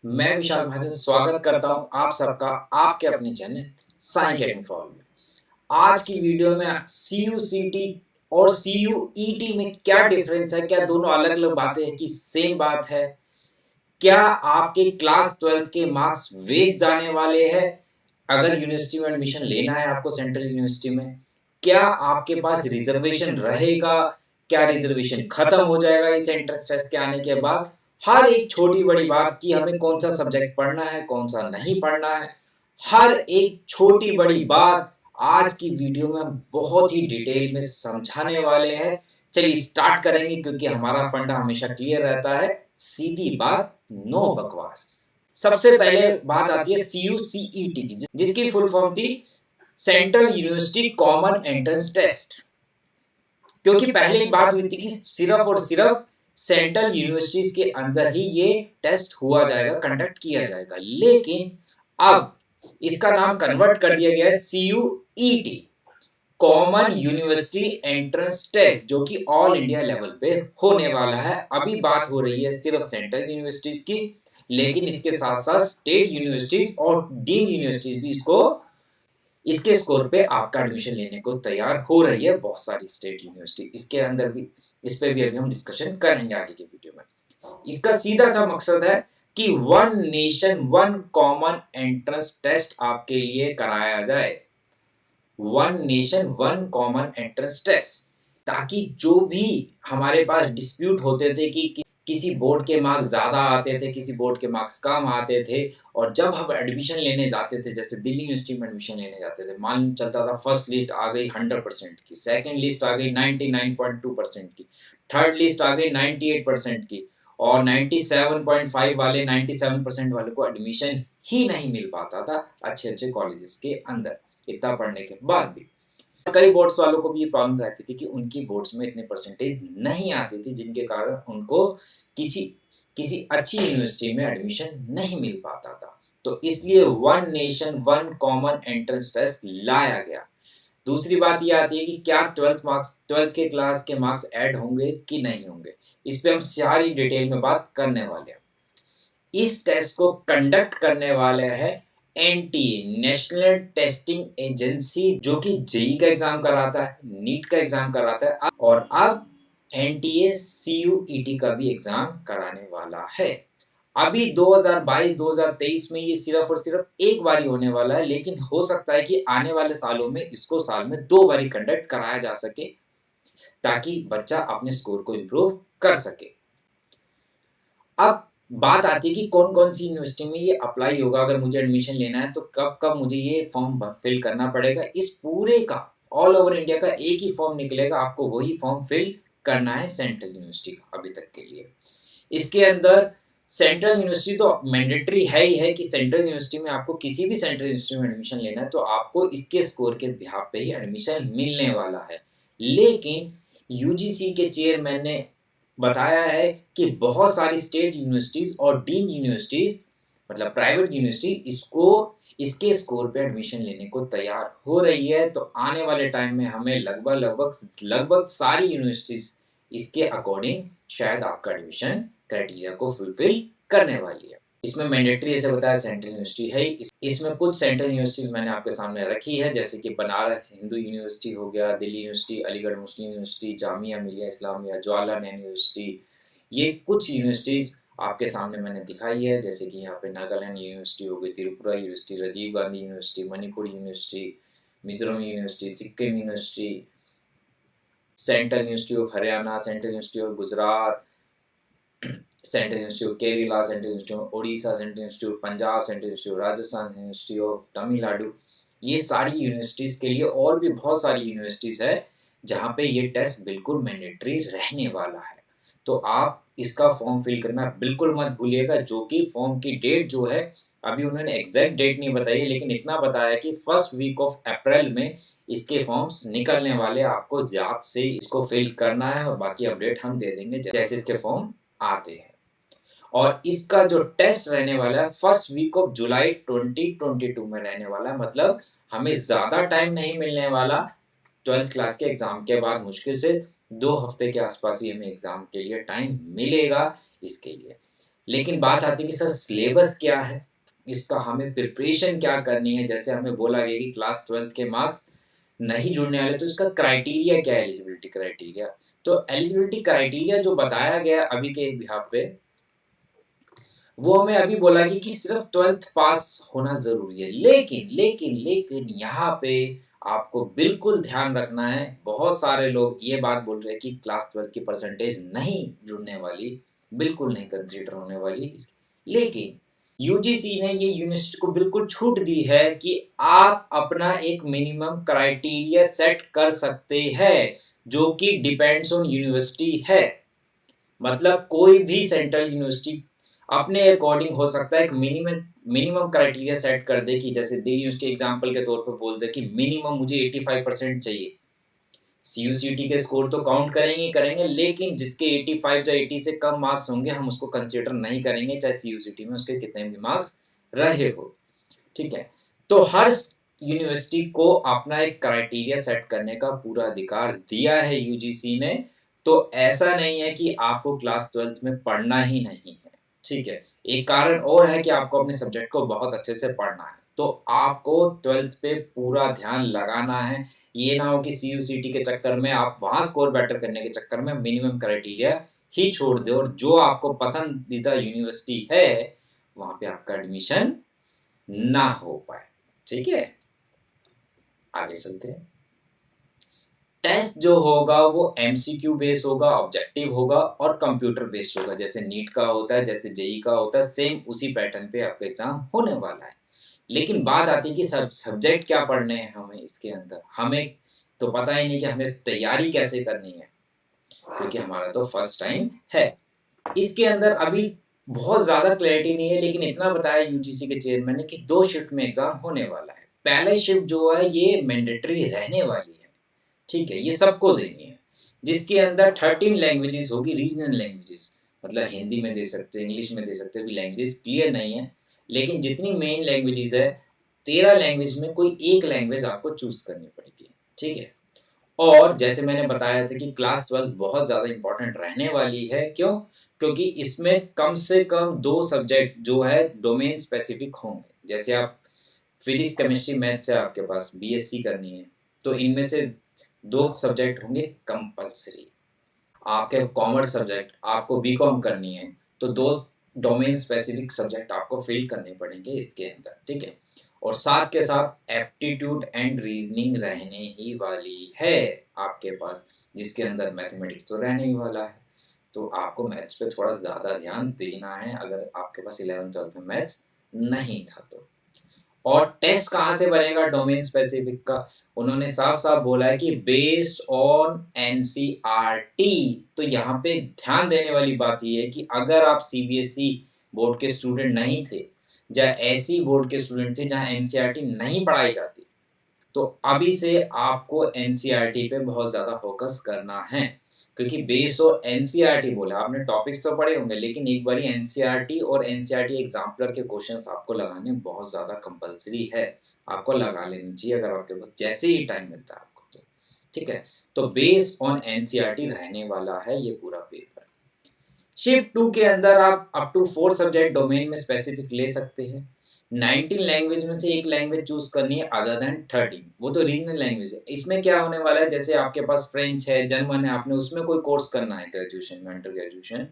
मैं विशाल महाजन स्वागत करता हूं आप सबका आपके अपने चैनल साइंस अकेडमी फॉर में। आज की वीडियो में CUCT और CUET में क्या डिफरेंस है, क्या दोनों अलग अलग बातें हैं कि सेम बात है, क्या आपके क्लास 12th के मार्क्स वेस्ट जाने वाले हैं अगर यूनिवर्सिटी में एडमिशन लेना है आपको सेंट्रल यूनिवर्सिटी में, क्या आपके पास रिजर्वेशन रहेगा, क्या रिजर्वेशन खत्म हो जाएगा इस एंट्रेंस टेस्ट के आने के बाद। हर एक छोटी बड़ी बात कि हमें कौन सा सब्जेक्ट पढ़ना है कौन सा नहीं पढ़ना है, हर एक छोटी बड़ी बात आज की वीडियो में हम बहुत ही डिटेल में समझाने वाले हैं। चलिए स्टार्ट करेंगे क्योंकि हमारा फंडा हमेशा क्लियर रहता है, सीधी बात नो बकवास। सबसे पहले बात आती है CUCET की, जिसकी फुल फॉर्म थी central university common entrance test. क्योंकि पहले ही बात हुई थी कि सिर्फ और सिर्फ सेंट्रल यूनिवर्सिटीज के अंदर ही ये टेस्ट हुआ जाएगा, कंडक्ट किया जाएगा, लेकिन अब इसका नाम कन्वर्ट कर दिया गया है CUET, common university entrance test, जो कि ऑल इंडिया लेवल पे होने वाला है। अभी बात हो रही है सिर्फ सेंट्रल यूनिवर्सिटीज की, लेकिन इसके साथ साथ स्टेट यूनिवर्सिटीज और डीम्ड यूनिवर्सिटीज भी इसके स्कोर पे आपका एडमिशन लेने को तैयार हो रही है। बहुत सारी स्टेट यूनिवर्सिटी इसके अंदर भी, इस पे भी अभी हम डिस्कशन करेंगे आगे के वीडियो में। इसका सीधा सा मकसद है कि one nation one common entrance test आपके लिए कराया जाए, one nation one common entrance test, ताकि जो भी हमारे पास डिस्प्यूट होते थे कि किसी बोर्ड के मार्क्स ज़्यादा आते थे, किसी बोर्ड के मार्क्स कम आते थे, और जब हम एडमिशन लेने जाते थे, जैसे दिल्ली यूनिवर्सिटी में एडमिशन लेने जाते थे, मान चलता था फर्स्ट लिस्ट आ गई 100% की, सेकंड लिस्ट आ गई 99.2% की, थर्ड लिस्ट आ गई 98% की, और 97.5 वाले 97% वाले को एडमिशन ही नहीं मिल पाता था अच्छे अच्छे कॉलेजेस के अंदर इतना पढ़ने के बाद भी। कई बोर्ड्स वालों को भी ये प्रॉब्लम रहती थी कि उनकी बोर्ड्स में इतने परसेंटेज नहीं आती थी, जिनके कारण उनको किसी किसी अच्छी यूनिवर्सिटी में एडमिशन नहीं मिल पाता था। तो इसलिए one nation one common entrance test लाया गया। दूसरी बात ये आती है कि क्या 12th के क्लास के मार्क्स ऐड होंगे कि नहीं होंगे, इस पे हम सारी डिटेल में बात करने वाले हैं। इस टेस्ट को कंडक्ट करने वाले हैं NTA, नेशनल टेस्टिंग एजेंसी, जो कि जेई का एग्जाम कराता है, नीट का एग्जाम कराता है, और अब NTA CUET का भी एग्जाम कराने वाला है। अभी 2022-2023 में ये सिर्फ और सिर्फ एक बार ही होने वाला है, लेकिन हो सकता है कि आने वाले सालों में इसको साल में 2 बार कंडक्ट कराया जा सके, ताकि बच्चा अपने स्कोर को इम्प्रूव कर सके। अब बात आती है कि कौन कौन सी यूनिवर्सिटी में ये अप्लाई होगा, अगर मुझे एडमिशन लेना है तो कब कब मुझे ये फॉर्म फिल करना पड़ेगा। इस पूरे का ऑल ओवर इंडिया का एक ही फॉर्म निकलेगा, आपको वही फॉर्म फिल करना है सेंट्रल यूनिवर्सिटी का अभी तक के लिए। इसके अंदर सेंट्रल यूनिवर्सिटी तो मैंडेटरी है ही है कि सेंट्रल यूनिवर्सिटी में आपको किसी भी सेंट्रल यूनिवर्सिटी में एडमिशन लेना है तो आपको इसके स्कोर के बिहाफ पे ही एडमिशन मिलने वाला है। लेकिन यूजीसी के चेयरमैन ने बताया है कि बहुत सारी स्टेट यूनिवर्सिटीज और डीम्ड यूनिवर्सिटीज, मतलब प्राइवेट यूनिवर्सिटी, इसके स्कोर पे एडमिशन लेने को तैयार हो रही है। तो आने वाले टाइम में हमें लगभग सारी यूनिवर्सिटीज इसके अकॉर्डिंग शायद आपका एडमिशन क्राइटेरिया को फुलफिल करने वाली है। इसमें मैंडेटरी ऐसे बताया सेंट्रल यूनिवर्सिटी है। इसमें कुछ सेंट्रल यूनिवर्सिटीज मैंने आपके सामने रखी है, जैसे कि बनारस हिंदू यूनिवर्सिटी हो गया, दिल्ली यूनिवर्सिटी, अलीगढ़ मुस्लिम यूनिवर्सिटी, जामिया मिलिया इस्लामिया, जवाहरलाल नेहरू यूनिवर्सिटी। ये कुछ यूनिवर्सिटीज आपके सामने मैंने दिखाई है, जैसे कि यहाँ पे नागालैंड यूनिवर्सिटी हो गई, Tripura university, Rajiv Gandhi university, Manipur university, Mizoram university, Sikkim university, central university of Haryana, central university of Gujarat, central university of Kerala, central university of Odisha, central university of Punjab, central university of Rajasthan, central university of Tamil Nadu. ये सारी यूनिवर्सिटीज़ के लिए और भी बहुत सारी यूनिवर्सिटीज़ है जहाँ पे ये टेस्ट बिल्कुल मैंडेटरी रहने वाला है। तो आप इसका फॉर्म फिल करना बिल्कुल मत भूलिएगा, जो कि फॉर्म की डेट जो है अभी उन्होंने एग्जैक्ट डेट नहीं बताई है, लेकिन इतना बताया कि फर्स्ट वीक ऑफ अप्रैल में इसके फॉर्म्स निकलने वाले, आपको याद से इसको फिल करना है और बाकी अपडेट हम दे देंगे जैसे इसके फॉर्म आते हैं। और इसका जो टेस्ट रहने वाला है फर्स्ट वीक ऑफ जुलाई 2022 में रहने वाला है, मतलब हमें ज़्यादा टाइम नहीं मिलने वाला। 12th क्लास के एग्ज़ाम के बाद मुश्किल से 2 हफ्ते के आसपास ही हमें एग्ज़ाम के लिए टाइम मिलेगा इसके लिए। लेकिन बात आती है कि सर सिलेबस क्या है, इसका हमें प्रिपरेशन क्या करनी है। जैसे हमें बोला गया कि क्लास 12th के मार्क्स नहीं जुड़ने वाले, तो इसका क्राइटेरिया क्या है, एलिजिबिलिटी क्राइटेरिया। तो एलिजिबिलिटी क्राइटेरिया जो बताया गया अभी के बिहाफ पे, वो हमें अभी बोला कि सिर्फ 12th पास होना ज़रूरी है। लेकिन यहाँ पे आपको बिल्कुल ध्यान रखना है, बहुत सारे लोग ये बात बोल रहे हैं कि क्लास 12th की परसेंटेज नहीं जुड़ने वाली, बिल्कुल नहीं कंसीडर होने वाली। लेकिन यूजीसी ने ये यूनिवर्सिटी को बिल्कुल छूट दी है कि आप अपना एक मिनिमम क्राइटेरिया सेट कर सकते हैं, जो कि डिपेंड्स ऑन यूनिवर्सिटी है। मतलब कोई भी सेंट्रल यूनिवर्सिटी अपने अकॉर्डिंग हो सकता है एक मिनिमम क्राइटेरिया सेट कर दे कि जैसे दिल्ली यूनिवर्सिटी एग्जांपल के तौर पर बोल दे कि मिनिमम मुझे 85% चाहिए। सीयूसीटी के स्कोर तो काउंट करेंगे, लेकिन जिसके 85 या 80 से कम मार्क्स होंगे हम उसको कंसीडर नहीं करेंगे, चाहे सीयूसीटी में उसके कितने भी मार्क्स रहे हो। ठीक है, तो हर यूनिवर्सिटी को अपना एक क्राइटेरिया सेट करने का पूरा अधिकार दिया है यूजीसी ने। तो ऐसा नहीं है कि आपको क्लास 12th में पढ़ना ही नहीं है। ठीक है, एक कारण और है कि आपको अपने सब्जेक्ट को बहुत अच्छे से पढ़ना है, तो आपको 12th पे पूरा ध्यान लगाना है। ये ना हो कि सीयूसीटी के चक्कर में आप वहां स्कोर बेटर करने के चक्कर में मिनिमम क्राइटेरिया ही छोड़ दे और जो आपको पसंदीदा यूनिवर्सिटी है वहां पे आपका एडमिशन ना हो पाए। ठीक है, आगे चलते हैं। टेस्ट जो होगा वो एमसीक्यू बेस्ड होगा, ऑब्जेक्टिव होगा और कंप्यूटर बेस्ड होगा। जैसे नीट का होता है, जैसे जेई का होता है, सेम उसी पैटर्न पे आपका एग्जाम होने वाला है। लेकिन बात आती है कि सब्जेक्ट क्या पढ़ने हैं हमें इसके अंदर। हमें तो पता ही नहीं कि हमें तैयारी कैसे करनी है, क्योंकि हमारा तो फर्स्ट टाइम है। इसके अंदर अभी बहुत ज़्यादा क्लैरिटी नहीं है, लेकिन इतना बताया यूजीसी के चेयरमैन ने कि 2 शिफ्ट में एग्ज़ाम होने वाला है। पहला शिफ्ट जो है ये मैंडेटरी रहने वाली है, ठीक है? ये सबको देनी है, जिसके अंदर 13 लैंग्वेजेज़ होगी, रीजनल लैंग्वेजेज़। मतलब हिंदी में दे सकते हैं, इंग्लिश में दे सकते हैं, अभी लैंग्वेजेज़ क्लियर नहीं है। लेकिन जितनी मेन लैंग्वेजेज़ है, 13 लैंग्वेज में कोई एक लैंग्वेज आपको चूज़ करनी पड़ेगी, ठीक है? और जैसे मैंने बताया था कि क्लास 12 बहुत ज़्यादा इम्पोर्टेंट रहने वाली है, क्यों? क्योंकि इसमें कम से कम 2 सब्जेक्ट जो है डोमेन स्पेसिफिक होंगे। जैसे आप फिजिक्स, केमिस्ट्री, मैथ से आपके पास बीएससी करनी है, तो इनमें से 2 सब्जेक्ट होंगे कंपल्सरी। आपके कॉमर्स सब्जेक्ट आपको बीकॉम करनी है, तो 2 डोमेन स्पेसिफिक सब्जेक्ट आपको फिल करने पड़ेंगे इसके अंदर, ठीक है? और साथ के साथ एप्टीट्यूड एंड रीजनिंग रहने ही वाली है आपके पास, जिसके अंदर मैथमेटिक्स तो रहने ही वाला है। तो आपको मैथ्स पे थोड़ा ज़्यादा ध्यान देना है, अगर आपके पास 11th-12th में मैथ्स नहीं था तो। और टेस्ट कहाँ से बनेगा डोमेन स्पेसिफिक का? उन्होंने साफ-साफ बोला है कि बेस्ड ऑन एनसीईआरटी। तो यहाँ पे ध्यान देने वाली बात ये है कि अगर आप सीबीएसई बोर्ड के स्टूडेंट नहीं थे, या ऐसी बोर्ड के स्टूडेंट थे जहाँ एनसीईआरटी नहीं पढ़ाई जाती, तो अभी से आपको एनसीईआरटी पे बहुत ज़्यादा फोकस करना है। क्योंकि बेस और एनसीईआरटी बोला, आपने टॉपिक्स तो पढ़े होंगे, लेकिन एक बारी एनसीईआरटी और एनसीईआरटी एग्जाम्पलर के क्वेश्चंस आपको लगाने बहुत ज़्यादा कंपलसरी है। आपको लगा लेनी चाहिए अगर आपके पास जैसे ही टाइम मिलता है आपको तो। ठीक है, तो बेस ऑन एनसीईआरटी रहने वाला है ये पूरा पेपर। शिफ्ट 2 के अंदर आप अप टू 4 सब्जेक्ट डोमेन में स्पेसिफिक ले सकते हैं। 19 लैंग्वेज में से एक लैंग्वेज चूज करनी है अदर देन 13, वो तो रीजनल लैंग्वेज है। इसमें क्या होने वाला है, जैसे आपके पास फ्रेंच है, जर्मन है, आपने उसमें कोई कोर्स करना है ग्रेजुएशन में, अंडर ग्रेजुएशन,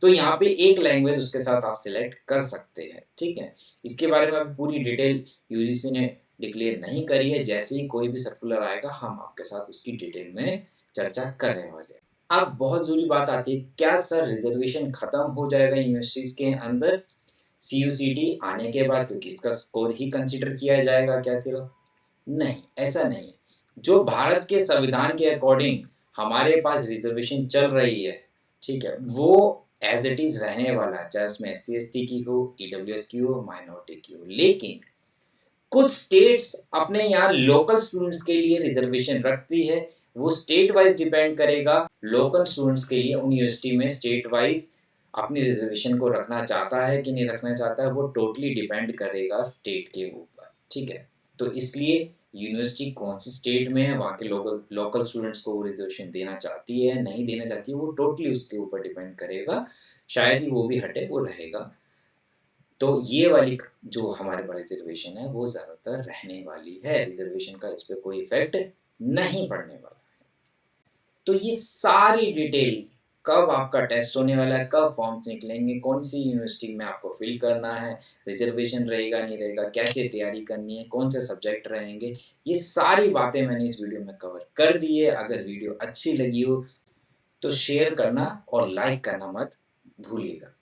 तो यहाँ पे एक लैंग्वेज उसके साथ आप सिलेक्ट कर सकते हैं। ठीक है, इसके बारे में अभी पूरी डिटेल यूजीसी ने डिक्लेयर नहीं करी है। जैसे ही कोई भी सर्कुलर आएगा हम आपके साथ उसकी डिटेल में चर्चा करने वाले हैं। अब बहुत ज़रूरी बात आती है, क्या सर रिजर्वेशन खत्म हो जाएगा यूनिवर्सिटीज़ के अंदर सीयूसीटी आने के बाद, क्योंकि इसका स्कोर ही कंसीडर किया जाएगा क्या सिर्फ? नहीं, ऐसा नहीं है। जो भारत के संविधान के अकॉर्डिंग हमारे पास रिजर्वेशन चल रही है, ठीक है, वो एज़ इट इज़ रहने वाला है, चाहे उसमें एससी-एसटी की हो, ईडब्ल्यूएस की हो, माइनॉरिटी की हो। लेकिन कुछ स्टेट्स अपने यहाँ लोकल स्टूडेंट्स के लिए रिजर्वेशन रखती है, वो स्टेट वाइज डिपेंड करेगा। लोकल स्टूडेंट्स के लिए यूनिवर्सिटी में स्टेट वाइज अपनी रिजर्वेशन को रखना चाहता है कि नहीं रखना चाहता है, वो टोटली डिपेंड करेगा स्टेट के ऊपर। ठीक है, तो इसलिए यूनिवर्सिटी कौन सी स्टेट में है, वहाँ के लोकल लोकल स्टूडेंट्स को वो रिजर्वेशन देना चाहती है नहीं देना चाहती है, वो टोटली उसके ऊपर डिपेंड करेगा शायद ही वो भी हटे, वो रहेगा। तो ये वाली जो हमारे पास रिजर्वेशन है वो ज़्यादातर रहने वाली है, रिजर्वेशन का इस पर कोई इफेक्ट नहीं पड़ने वाला है। तो ये सारी डिटेल, कब आपका टेस्ट होने वाला है, कब फॉर्म्स निकलेंगे, कौन सी यूनिवर्सिटी में आपको फिल करना है, रिजर्वेशन रहेगा नहीं रहेगा, कैसे तैयारी करनी है, कौन से सब्जेक्ट रहेंगे, ये सारी बातें मैंने इस वीडियो में कवर कर दी है। अगर वीडियो अच्छी लगी हो तो शेयर करना और लाइक करना मत भूलिएगा।